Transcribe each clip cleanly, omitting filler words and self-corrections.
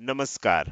नमस्कार.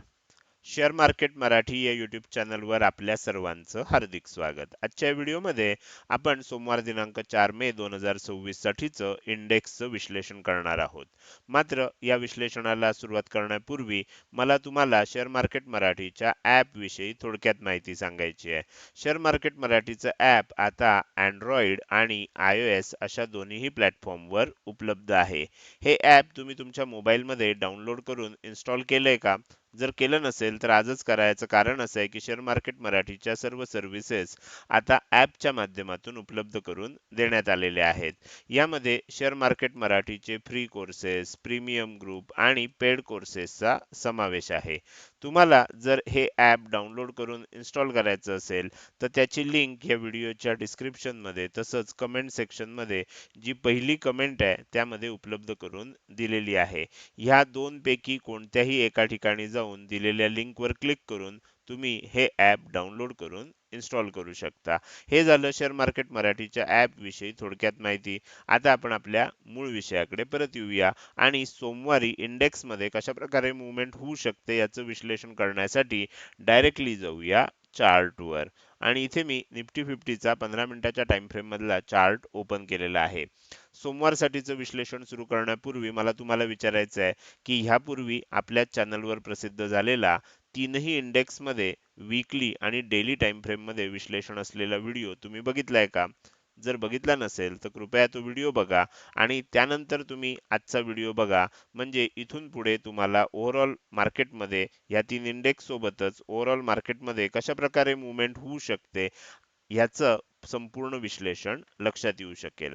Share market Marathi या YouTube चॅनलवर आपल्या सर्वांचं हार्दिक स्वागत. आजच्या व्हिडिओमध्ये आपण सोमवार दिनांक 4 मे 2026 साठीचं इंडेक्सचं विश्लेषण करणार आहोत. मात्र या विश्लेषणाला सुरुवात करण्यापूर्वी मला तुम्हाला शेअर मार्केट मराठीच्या ॲप विषयी थोडक्यात माहिती सांगायची आहे. शेअर मार्केट मराठीचं ॲप आता Android आणि iOS अशा दोन्हीही प्लॅटफॉर्मवर उपलब्ध आहे. हे ॲप तुम्ही तुमच्या मोबाईलमध्ये डाउनलोड करून इन्स्टॉल केलंय का? जर केलं नसेल तर आजच करायचं कारण असं आहे की शेअर मार्केट मराठीच्या सर्व सर्व्हिसेस आता ॲपच्या माध्यमातून उपलब्ध करून देण्यात आलेल्या आहेत. यामध्ये शेअर मार्केट मराठीचे फ्री कोर्सेस, प्रीमियम ग्रुप आणि पेड कोर्सेसचा समावेश आहे. तुम्हाला जर हे ॲप डाउनलोड करून इन्स्टॉल करायचं असेल तर त्याची लिंक या व्हिडिओच्या डिस्क्रिप्शनमध्ये तसंच कमेंट सेक्शनमध्ये जी पहिली कमेंट आहे त्यामध्ये उपलब्ध करून दिलेली आहे. ह्या दोनपैकी कोणत्याही एका ठिकाणी जाऊन दिलेल्या लिंकवर क्लिक करून तुम्ही हे ॲप डाउनलोड करून इन्स्टॉल करू शकता. हे झालं शेअर मार्केट मराठीच्या ॲप विषयी थोडक्यात माहिती. आता आपण आपल्या मूळ विषयाकडे परत येऊया आणि सोमवारी इंडेक्समध्ये कशाप्रकारे मूव्हमेंट होऊ शकते याचं विश्लेषण करण्यासाठी डायरेक्टली जाऊया चार्टवर. आणि इथे मी निफ्टी 50चा 15 मिनिटाच्या टाइम फ्रेम मधला चार्ट ओपन केलेला आहे. सोमवारसाठीचं विश्लेषण सुरू करण्यापूर्वी मला तुम्हाला विचारायचं आहे की ह्यापूर्वी आपल्या चॅनलवर प्रसिद्ध झालेला तीनही इंडेक्समध्ये वीकली आणि डेली टाइम फ्रेममध्ये विश्लेषण असलेला व्हिडिओ तुम्ही बघितलाय का? जर बघितला नसेल तर कृपया तो व्हिडिओ बघा आणि त्यानंतर तुम्ही आजचा व्हिडिओ बघा. म्हणजे इथून पुढे तुम्हाला ओव्हरऑल मार्केटमध्ये या तीन इंडेक्स सोबतच ओव्हरऑल मार्केटमध्ये कशा प्रकारे मूव्हमेंट होऊ शकते ह्याचं संपूर्ण विश्लेषण लक्षात येऊ शकेल.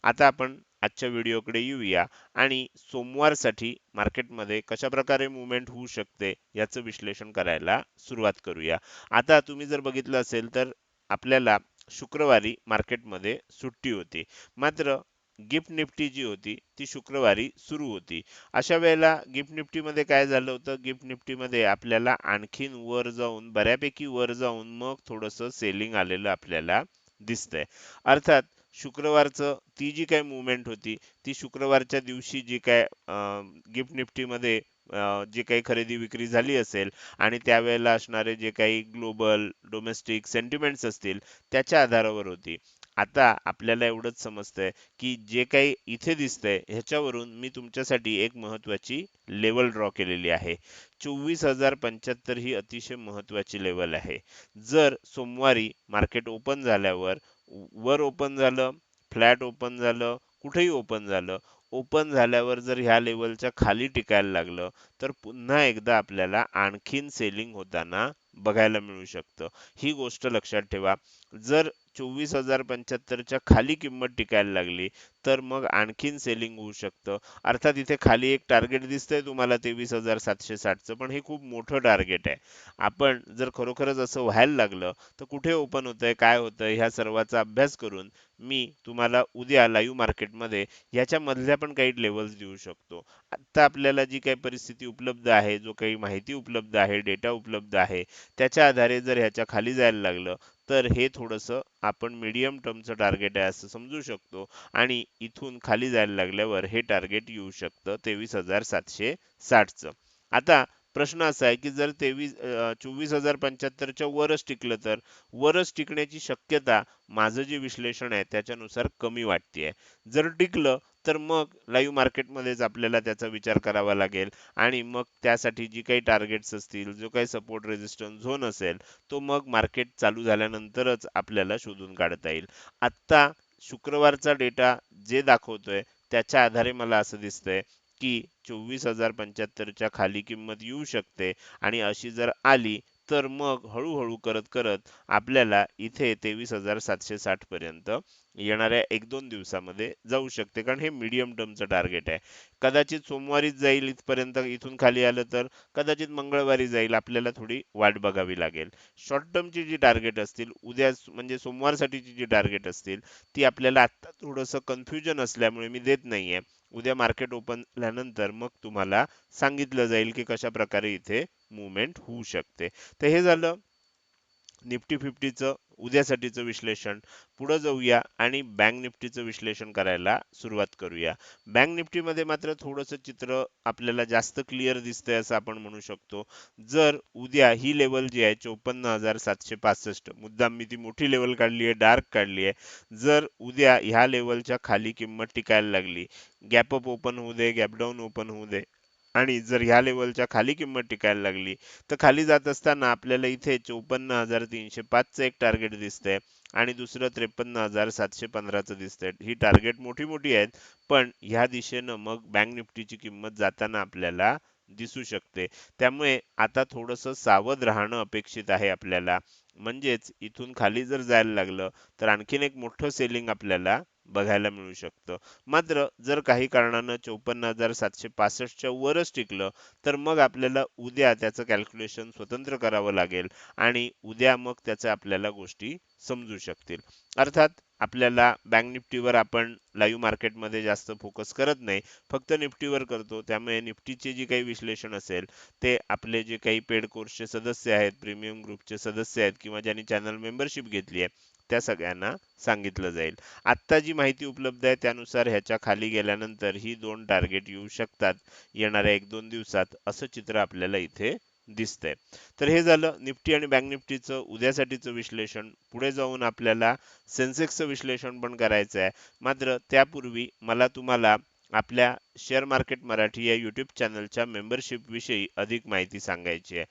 आता आपण आजच्या व्हिडिओकडे येऊया आणि सोमवारसाठी मार्केटमध्ये कशा प्रकारे मूव्हमेंट होऊ शकते याचं विश्लेषण करायला सुरुवात करूया. आता तुम्ही जर बघितलं असेल तर आपल्याला शुक्रवारी मार्केटमध्ये सुट्टी होती. मात्र गिफ्ट निफ्टी जी होती ती शुक्रवारी सुरू होती. अशा वेळेला गिफ्ट निफ्टीमध्ये काय झालं होतं? गिफ्ट निफ्टीमध्ये आपल्याला आणखीन वर जाऊन बऱ्यापैकी वर जाऊन मग थोडंसं सेलिंग आलेलं आपल्याला दिसतंय. अर्थात शुक्रवारचं ती जी काही मूव्हमेंट होती ती शुक्रवारच्या दिवशी जी काय गिफ्ट निफ्टीमध्ये जी काही खरेदी विक्री झाली असेल आणि त्यावेळेला असणारे जे काही ग्लोबल डोमेस्टिक सेंटिमेंट्स असतील त्याच्या आधारावर होती. आता आपल्याला एवढंच समजतंय की जे काही इथे दिसतंय ह्याच्यावरून मी तुमच्यासाठी एक महत्वाची लेवल ड्रॉ केलेली आहे. 24,075 ही अतिशय महत्वाची लेवल आहे. जर सोमवारी मार्केट ओपन झाल्यावर वर ओपन झालं, फ्लॅट ओपन झालं, कुठेही ओपन झालं, ओपन झाल्यावर जर ह्या लेवलच्या खाली टिकायला लागलं तर पुन्हा एकदा आपल्याला आणखीन सेलिंग होताना बघायला मिळू शकतं. ही गोष्ट लक्षात ठेवा. जर 24,075च्या खाली किंमत टिकायला लागली तर मग आणखीन सेलिंग होऊ शकतं. अर्थात इथे खाली एक टार्गेट दिसतंय तुम्हाला 23,760चं, पण हे खूप मोठं टार्गेट आहे. आपण जर खरोखरच असं व्हायला लागलं तर कुठे ओपन होतंय, काय होतंय ह्या सर्वाचा अभ्यास करून मी तुम्हाला उद्या लाईव्ह मार्केटमध्ये ह्याच्या मधल्या पण काही लेवल्स देऊ शकतो. आता आपल्याला जी काही परिस्थिती उपलब्ध आहे, जो काही माहिती उपलब्ध आहे, डेटा उपलब्ध आहे, त्याच्या आधारे जर ह्याच्या खाली जायला लागलं तर हे थोडंसं आपण मीडियम टर्मचं टार्गेट आहे असं समजू शकतो आणि इथून खाली जायला लागल्यावर हे टार्गेट येऊ शकतं 23,760चं. आता प्रश्न असा आहे की जर 24,075च्या वरच टिकलं तर वरच टिकण्याची शक्यता माझं जे विश्लेषण आहे त्याच्यानुसार कमी वाटतेय. जर टिकलं तर मग लाईव्ह मार्केटमध्येच आपल्याला त्याचा विचार करावा लागेल आणि मग त्यासाठी जी काही टार्गेट्स असतील, जो काही सपोर्ट रेझिस्टन्स झोन असेल, तो मग मार्केट चालू झाल्यानंतरच आपल्याला शोधून काढता येईल. आत्ता शुक्रवारचा डेटा जे दाखवतोय त्याच्या आधारे मला असं दिसतंय की 24,075च्या खाली किंमत येऊ शकते आणि अशी जर आली तर मग हळूहळू करत करत आपल्याला इथे 23,760 पर्यंत येणाऱ्या 1-2 दिवसामध्ये जाऊ शकते. कारण हे मीडियम टर्मचं टार्गेट आहे. कदाचित सोमवारीच जाईल इथपर्यंत, इथून खाली आलं तर कदाचित मंगळवारी जाईल. आपल्याला थोडी वाट बघावी लागेल. शॉर्ट टर्मची जी टार्गेट असतील उद्या म्हणजे सोमवारसाठीची जी टार्गेट असतील ती आपल्याला आत्ता थोडंसं कन्फ्युजन असल्यामुळे मी देत नाहीये. उद्या मार्केट ओपन झाल्यानंतर मग तुम्हाला सांगितलं जाईल की कशा प्रकारे इथे मूव्हमेंट होऊ शकते. तर हे झालं निफ्टी 50चं उद्यासाठीचं विश्लेषण. पुढे जाऊया आणि बँक निफ्टीचं विश्लेषण करायला सुरुवात करूया. बँक निफ्टीमध्ये मात्र थोडंसं चित्र आपल्याला जास्त क्लिअर दिसतंय असं आपण म्हणू शकतो. जर उद्या ही लेवल जी आहे 54,765, मुद्दाम मी ती मोठी लेवल काढली आहे, डार्क काढली आहे. जर उद्या ह्या लेवलच्या खाली किंमत टिकायला लागली, गॅप अप ओपन होऊ दे, गॅप डाऊन ओपन होऊ दे, आणि जर ह्या लेवलच्या खाली किंमत टिकायला लागली, तर खाली जात असताना आपल्याला इथे 54,305चं एक टार्गेट दिसतंय आणि दुसरं 53,715चं दिसतंय. ही टार्गेट मोठी मोठी आहेत, पण ह्या दिशेनं मग बँक निफ्टीची किंमत जाताना आपल्याला दिसू शकते. त्यामुळे आता थोडंसं सावध राहणं अपेक्षित आहे आपल्याला. म्हणजेच इथून खाली जर जायला लागलं तर आणखीन एक मोठं सेलिंग आपल्याला बघायला मिळू शकतं. मात्र जर काही कारणानं 54,765च्या वरच टिकलं, तर मग आपल्याला उद्या त्याचं कॅल्क्युलेशन स्वतंत्र करावं लागेल आणि उद्या मग त्याच्या आपल्याला गोष्टी समजू शकतील. अर्थात आपल्याला बँक निफ्टीवर आपण लाईव्ह मार्केटमध्ये जास्त फोकस करत नाही, फक्त निफ्टीवर करतो. त्यामुळे निफ्टीचे जी काही विश्लेषण असेल ते आपले जे काही पेड कोर्सचे सदस्य आहेत, प्रीमियम ग्रुपचे सदस्य आहेत किंवा ज्यांनी चॅनल मेंबरशिप घेतली आहे, त्या सगळ्यांना सांगितलं जाईल. आत्ता जी माहिती उपलब्ध आहे त्यानुसार ह्याच्या खाली गेल्यानंतर ही दोन टार्गेट येऊ शकतात येणाऱ्या 1-2 दिवसात, असं चित्र आपल्याला इथे दिसतंय. तर हे झालं निफ्टी आणि बँक निफ्टीचं उद्यासाठीचं विश्लेषण. पुढे जाऊन आपल्याला सेन्सेक्सचं विश्लेषण पण करायचं आहे. मात्र त्यापूर्वी मला तुम्हाला आपल्या शेअर मार्केट मराठी या यूट्यूब चॅनलच्या मेंबरशिप विषयी अधिक माहिती सांगायची आहे.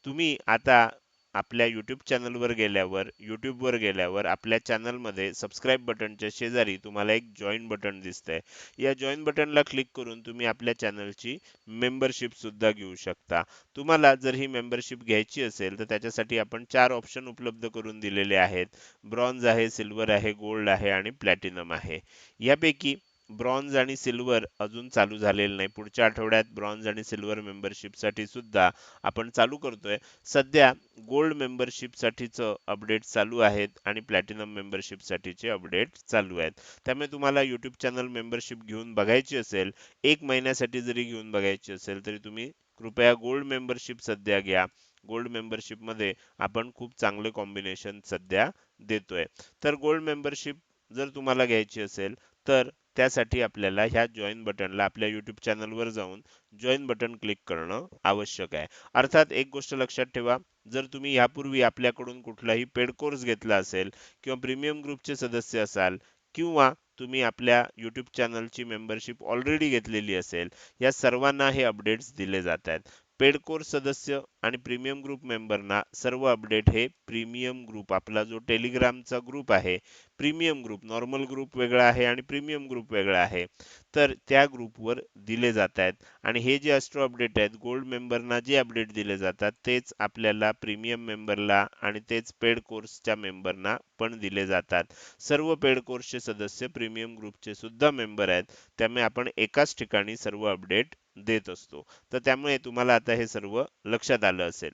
तुम्ही आता आपल्या यूट्यूब चॅनलवर गेल्यावर, यूट्यूबवर गेल्यावर आपल्या चॅनलमध्ये सबस्क्राईब बटनच्या शेजारी तुम्हाला एक जॉईन बटन दिसतंय. या जॉईन बटनला क्लिक करून तुम्ही आपल्या चॅनलची मेंबरशिप सुद्धा घेऊ शकता. तुम्हाला जर ही मेंबरशिप घ्यायची असेल तर त्याच्यासाठी आपण 4 ऑप्शन उपलब्ध करून दिलेले आहेत. ब्रॉन्झ आहे, सिल्वर आहे, गोल्ड आहे आणि प्लॅटिनम आहे. यापैकी ब्रॉन्झ आणि सिल्वर अजून चालू झालेलं नाही. पुढच्या आठवड्यात ब्रॉन्झ आणि सिल्वर मेंबरशिपसाठी सुद्धा आपण चालू करतोय. सध्या गोल्ड मेंबरशिप साठीचं अपडेट चालू आहेत आणि प्लॅटिनम मेंबरशिप साठीचे अपडेट चालू आहेत. त्यामुळे तुम्हाला YouTube चॅनल मेंबरशिप घेऊन बघायची असेल, 1 महिन्यासाठी जरी घेऊन बघायची असेल, तरी तुम्ही कृपया गोल्ड मेंबरशिप सध्या घ्या. गोल्ड मेंबरशिप मध्ये आपण खूप चांगले कॉम्बिनेशन सध्या देतोय. तर गोल्ड मेंबरशिप जर तुम्हाला घ्यायची असेल तर त्यासाठी आपल्याला ह्या जॉईन बटनला आपल्या YouTube चॅनलवर जाऊन जॉईन बटन क्लिक करणं आवश्यक आहे. अर्थात एक गोष्ट लक्षात ठेवा, जर तुम्ही यापूर्वी आपल्याकडून कुठलाही पेड कोर्स घेतला असेल किंवा प्रीमियम ग्रुपचे सदस्य असाल किंवा तुम्ही आपल्या YouTube चॅनलची मेंबरशिप ऑलरेडी घेतलेली असेल, या सर्वांना हे अपडेट्स दिले जात आहेत. पेड कोर्स सदस्य आणि प्रीमियम ग्रुप मेंबरना सर्व अपडेट हे प्रीमियम ग्रुप, आपला जो टेलिग्रामचा ग्रुप आहे, प्रीमियम ग्रुप, नॉर्मल ग्रुप वेगळा आहे आणि प्रीमियम ग्रुप वेगळा आहे, तर त्या ग्रुपवर दिले जात आहेत. आणि हे जे अस्ट्रो अपडेट आहेत, गोल्ड मेंबरना जे अपडेट दिले जातात तेच आपल्याला प्रीमियम मेंबरला आणि तेच पेड कोर्सच्या मेंबरना पण दिले जातात. सर्व पेड कोर्सचे सदस्य प्रीमियम ग्रुपचे सुद्धा मेंबर आहेत. त्यामुळे आपण एकाच ठिकाणी सर्व अपडेट देत असतो. तर त्यामुळे तुम्हाला आता हे सर्व लक्षात आलं असेल.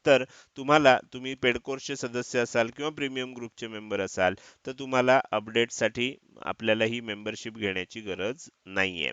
तर तुम्ही पेड कोर्सचे सदस्य असाल किंवा प्रीमियम ग्रुपचे मेंबर असाल, तर तुम्हाला अपडेटसाठी आपल्याला ही मेंबरशिप घेण्याची गरज नाहीये.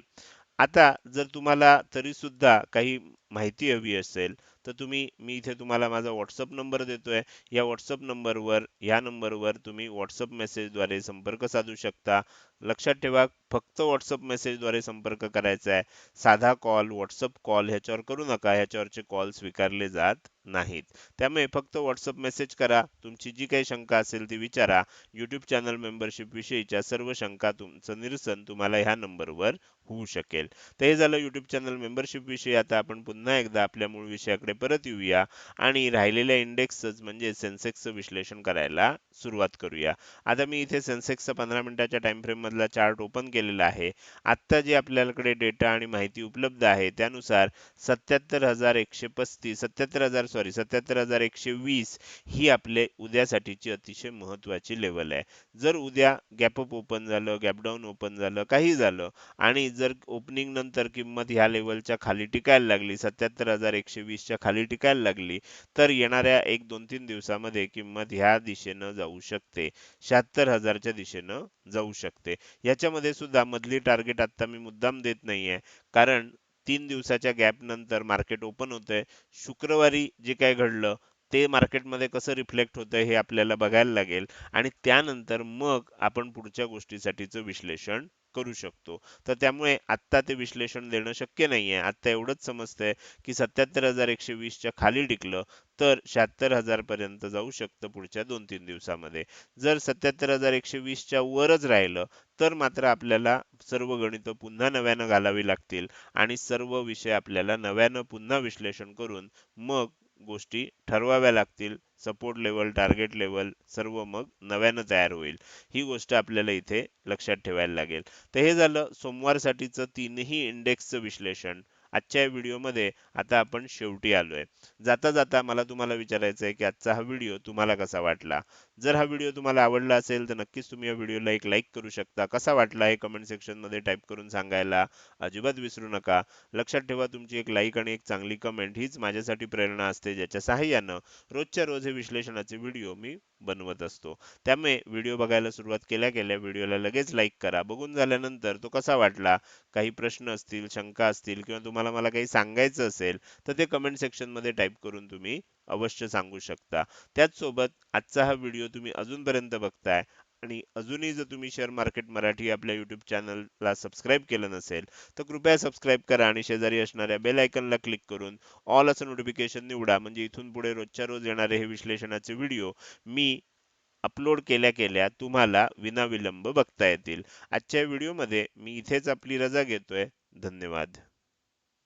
आता जर तुम्हाला तरी सुद्धा काही माहिती हवी असेल, तर मी इथे तुम्हाला माझा WhatsApp नंबर देतोय. या WhatsApp नंबरवर, या नंबरवर तुम्ही WhatsApp मेसेजद्वारे संपर्क साधू शकता. लक्षात ठेवा, फक्त WhatsApp मेसेजद्वारे संपर्क करायचा आहे. साधा कॉल, WhatsApp कॉल ह्याच्यावर करू नका. ह्याच्यावरचे कॉल स्वीकारले जात नाहीत. त्यामुळे फक्त WhatsApp मेसेज करा. तुमची जी काही शंका असेल ती विचारा. YouTube चॅनल मेंबरशिप विषयीच्या सर्व शंका तुमचं निरसन तुम्हाला ह्या नंबरवर होऊ शकेल. तर हे झालं YouTube चॅनल मेंबरशिप विषयी. आता आपण पुन्हा एकदा आपल्या मूळ विषयाकडे परत येऊया आणि राहिलेल्या इंडेक्सच म्हणजे सेन्सेक्सचं विश्लेषण करायला सुरुवात करूया. आता मी इथे सेन्सेक्सचा 15 मिनिटाच्या टाइम फ्रेम मधला चार्ट ओपन केलेला आहे. आत्ता जे आपल्याकडे डेटा आणि माहिती उपलब्ध आहे त्यानुसार 77,120 ही आपले उद्यासाठीची अतिशय महत्वाची लेवल आहे. जर उद्या गॅप अप ओपन झालं, गॅप डाऊन ओपन झालं, काही झालं आणि जर ओपनिंग नंतर किंमत ह्या लेवलच्या खाली टिकायला लागली, 77,120 च्या खाली टिकायला लागली, तर येणाऱ्या 1-2-3 दिवसामध्ये किंमत ह्या दिशेनं जाऊ शकते, 76,000 च्या दिशेनं जाऊ शकते. याच्यामध्ये सुद्धा मधली टार्गेट आता मी मुद्दाम देत नाहीये, कारण 3 दिवसाच्या गॅप नंतर मार्केट ओपन होतंय. शुक्रवारी जे काय घडलं ते मार्केटमध्ये कसं रिफ्लेक्ट होतं हे आपल्याला बघायला लागेल आणि त्यानंतर मग आपण पुढच्या गोष्टीसाठीचं विश्लेषण करू शकतो. तर त्यामुळे आत्ता ते विश्लेषण देणं शक्य नाहीये. आत्ता एवढंच समजतंय की 77,120 च्या खाली टिकलं तर 76,000 पर्यंत जाऊ शकतं पुढच्या 2-3 दिवसामध्ये. जर 77,120 च्या वरच राहिलं तर मात्र आपल्याला सर्व गणितं पुन्हा नव्यानं घालावी लागतील आणि सर्व विषय आपल्याला नव्यानं पुन्हा विश्लेषण करून मग गोष्टी ठरवाव्या लागतील. सपोर्ट लेवल, टार्गेट लेवल सर्व मग नव्यानं तयार होईल. ही गोष्ट आपल्याला इथे लक्षात ठेवायला लागेल. तर हे झालं सोमवारसाठीचं तीनही इंडेक्सचं विश्लेषण. आजच्या या व्हिडिओमध्ये आता आपण शेवटी आलोय. जाता जाता मला तुम्हाला विचारायचं आहे की आजचा हा व्हिडिओ तुम्हाला कसा वाटला? जर हा व्हिडिओ तुम्हाला आवडला असेल तर नक्कीच तुम्ही या व्हिडिओला एक लाईक करू शकता. कसा वाटला हे कमेंट सेक्शनमध्ये टाईप करून सांगायला अजिबात विसरू नका. लक्षात ठेवा तुमची एक लाईक आणि एक चांगली कमेंट हीच माझ्यासाठी प्रेरणा असते, ज्याच्या सहाय्यानं रोजच्या रोज हे विश्लेषणाचे व्हिडिओ मी बनवत असतो. त्यामुळे व्हिडिओ बघायला सुरुवात केल्या केल्या व्हिडिओला लगेच लाईक करा. बघून झाल्यानंतर तो कसा वाटला, काही प्रश्न असतील, शंका असतील किंवा तुम्हाला मला काही सांगायचं असेल तर ते कमेंट सेक्शनमध्ये टाईप करून तुम्ही अवश्य सांगू शकता. त्याचसोबत आजचा हा व्हिडिओ तुम्ही अजूनपर्यंत बघताय आणि अजूनही जर तुम्ही शेअर मार्केट मराठी आपल्या YouTube चॅनलला सबस्क्राईब केलं नसेल तर कृपया सबस्क्राईब करा आणि शेजारी असणाऱ्या बेल आयकॉनला क्लिक करून ऑल असं नोटिफिकेशन निवडा. म्हणजे इथून पुढे रोजच्या रोज येणारे हे विश्लेषणाचे व्हिडिओ मी अपलोड केल्या केल्या तुम्हाला विनाविलंब बघता येतील. आजच्या व्हिडिओमध्ये मी इथेच आपली रजा घेतोय. धन्यवाद.